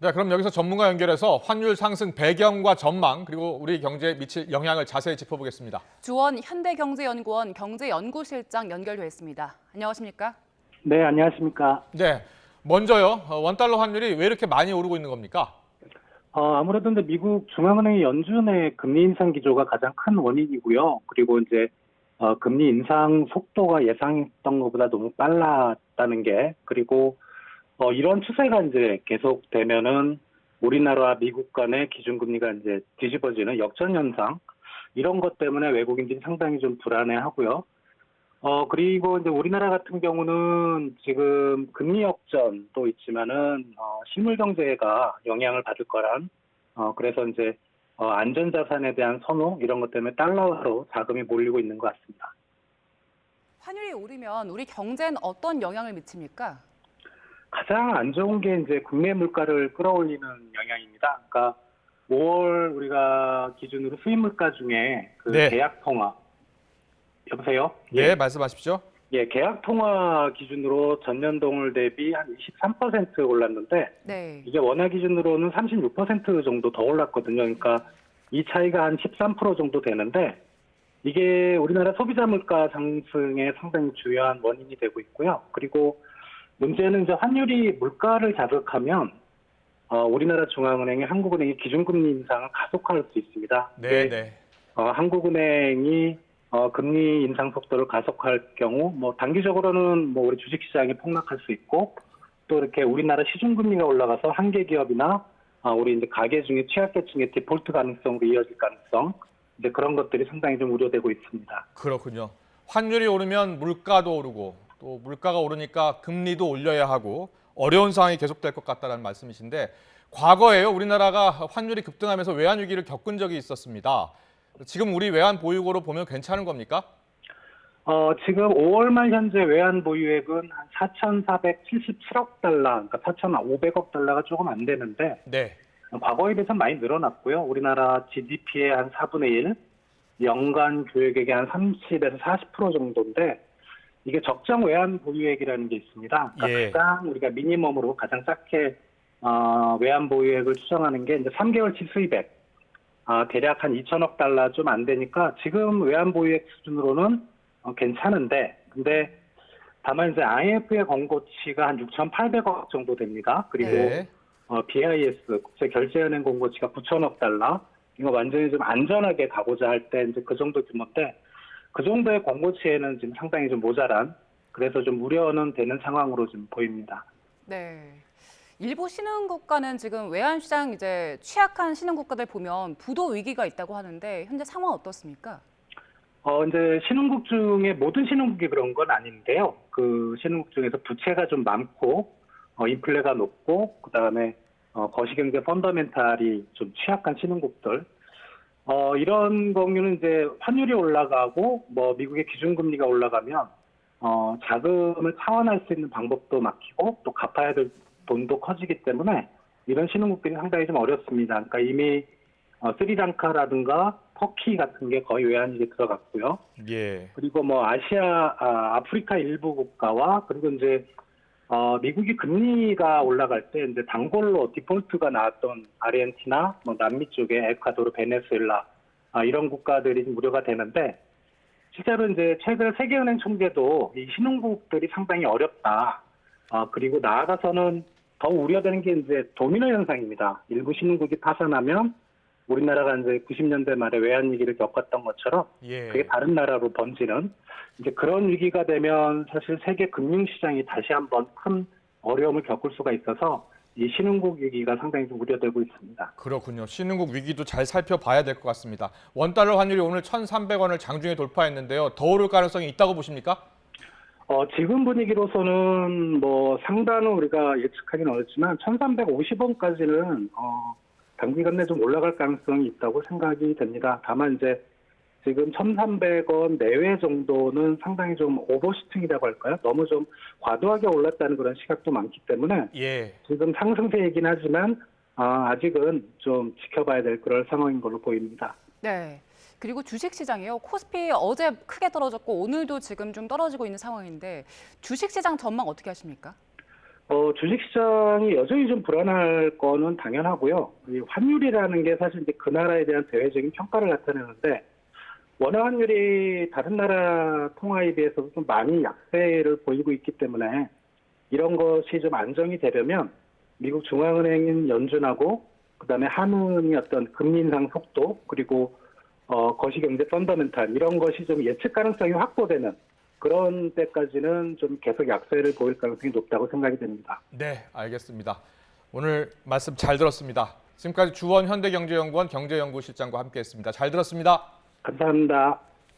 네, 그럼 여기서 전문가 연결해서 환율 상승 배경과 전망 그리고 우리 경제에 미칠 영향을 자세히 짚어보겠습니다. 주원 현대경제연구원 경제연구실장 연결돼 있습니다. 안녕하십니까? 네, 안녕하십니까. 네, 먼저요. 원달러 환율이 왜 이렇게 많이 오르고 있는 겁니까? 아무래도 이제 미국 중앙은행의 연준의 금리 인상 기조가 가장 큰 원인이고요. 그리고 이제 금리 인상 속도가 예상했던 것보다 너무 빨랐다는 게, 그리고 이런 추세가 이제 계속되면은 우리나라와 미국 간의 기준금리가 이제 뒤집어지는 역전 현상, 이런 것 때문에 외국인들이 상당히 좀 불안해하고요. 그리고 이제 우리나라 같은 경우는 지금 금리 역전도 있지만은, 실물 경제가 영향을 받을 거란, 그래서 이제, 안전자산에 대한 선호, 이런 것 때문에 달러로 자금이 몰리고 있는 것 같습니다. 환율이 오르면 우리 경제엔 어떤 영향을 미칩니까? 가장 안 좋은 게 이제 국내 물가를 끌어올리는 영향입니다. 그러니까 5월 우리가 기준으로 수입 물가 중에 그 네. 계약 통화, 여보세요? 네, 말씀하십시오. 예, 계약 통화 기준으로 전년동을 대비 한 23% 올랐는데, 네. 이게 원화 기준으로는 36% 정도 더 올랐거든요. 그러니까 이 차이가 한 13% 정도 되는데, 이게 우리나라 소비자 물가 상승에 상당히 중요한 원인이 되고 있고요. 그리고 문제는 이제 환율이 물가를 자극하면 우리나라 중앙은행이 한국은행이 기준금리 인상을 가속화할 수 있습니다. 네, 네. 한국은행이 금리 인상 속도를 가속화할 경우, 뭐 단기적으로는 뭐 우리 주식시장이 폭락할 수 있고, 또 이렇게 우리나라 시중금리가 올라가서 한계 기업이나 우리 이제 가계 중에 취약계층의 디폴트 가능성으로 이어질 가능성, 이제 그런 것들이 상당히 좀 우려되고 있습니다. 그렇군요. 환율이 오르면 물가도 오르고 또 물가가 오르니까 금리도 올려야 하고 어려운 상황이 계속될 것 같다는 말씀이신데, 과거에요, 우리나라가 환율이 급등하면서 외환 위기를 겪은 적이 있었습니다. 지금 우리 외환 보유고로 보면 괜찮은 겁니까? 지금 5월 말 현재 외환 보유액은 한 4,477억 달러, 그러니까 4,500억 달러가 조금 안 되는데, 네. 과거에 비해서 많이 늘어났고요. 우리나라 GDP의 한 4분의 1, 연간 교역액의 한 30에서 40% 정도인데, 이게 적정 외환 보유액이라는 게 있습니다. 그러니까 예. 가장 우리가 미니멈으로 가장 작게 외환 보유액을 추정하는 게 이제 3개월치 수입액, 대략 한 2천억 달러 좀 안 되니까 지금 외환 보유액 수준으로는 괜찮은데, 근데 다만 이제 IMF의 권고치가 한 6,800억 정도 됩니다. 그리고 네. BIS 국제결제은행 권고치가 9천억 달러, 이거 완전히 좀 안전하게 가고자 할 때 이제 그 정도 규모인데, 그 정도의 권고치에는 지금 상당히 좀 모자란, 그래서 좀 우려는 되는 상황으로 좀 보입니다. 네. 일부 신흥국가는 지금 외환시장 이제 취약한 신흥국가들 보면 부도 위기가 있다고 하는데 현재 상황 어떻습니까? 이제 신흥국 중에 모든 신흥국이 그런 건 아닌데요. 그 신흥국 중에서 부채가 좀 많고, 인플레가 높고, 그 다음에 거시경제 펀더멘탈이 좀 취약한 신흥국들, 이런 경우는 이제 환율이 올라가고, 뭐 미국의 기준금리가 올라가면 자금을 차원할 수 있는 방법도 막히고, 또 갚아야 될 돈도 커지기 때문에 이런 신흥국들이 상당히 좀 어렵습니다. 그러니까 이미 스리랑카라든가 터키 같은 게 거의 외환위기에 들어갔고요. 예. 그리고 뭐 아프리카 일부 국가와, 그리고 이제 미국이 금리가 올라갈 때 이제 단골로 디폴트가 나왔던 아르헨티나, 뭐 남미 쪽에 에콰도르, 베네수엘라, 이런 국가들이 좀 우려가 되는데, 실제로 이제 최근 세계은행 총재도 이 신흥국들이 상당히 어렵다. 그리고 나아가서는 더 우려되는 게 이제 도미노 현상입니다. 일부 신흥국이 파산하면 우리나라가 이제 90년대 말에 외환 위기를 겪었던 것처럼 예. 그게 다른 나라로 번지는, 이제 그런 위기가 되면 사실 세계 금융시장이 다시 한번 큰 어려움을 겪을 수가 있어서 이 신흥국 위기가 상당히 좀 우려되고 있습니다. 그렇군요. 신흥국 위기도 잘 살펴봐야 될 것 같습니다. 원달러 환율이 오늘 1,300원을 장중에 돌파했는데요. 더 오를 가능성이 있다고 보십니까? 지금 분위기로서는 뭐 상단은 우리가 예측하기는 어렵지만 1,350원까지는 단기간 내에 좀 올라갈 가능성이 있다고 생각이 됩니다. 다만 이제 지금 1,300원 내외 정도는 상당히 좀 오버슈팅이라고 할까요? 너무 좀 과도하게 올랐다는 그런 시각도 많기 때문에 예. 지금 상승세이긴 하지만 아직은 좀 지켜봐야 될 그런 상황인 걸로 보입니다. 네. 그리고 주식시장이요. 코스피 어제 크게 떨어졌고 오늘도 지금 좀 떨어지고 있는 상황인데 주식시장 전망 어떻게 하십니까? 주식시장이 여전히 좀 불안할 거는 당연하고요. 이 환율이라는 게 사실 이제 그 나라에 대한 대외적인 평가를 나타내는데 원화 환율이 다른 나라 통화에 비해서도 좀 많이 약세를 보이고 있기 때문에 이런 것이 좀 안정이 되려면 미국 중앙은행인 연준하고 그다음에 한은이 어떤 금리 인상 속도 그리고 거시경제 펀더멘탈 이런 것이 좀 예측 가능성이 확보되는 그런 때까지는 좀 계속 약세를 보일 가능성이 높다고 생각이 됩니다. 네, 알겠습니다. 오늘 말씀 잘 들었습니다. 지금까지 주원 현대경제연구원 경제연구실장과 함께했습니다. 잘 들었습니다. 감사합니다.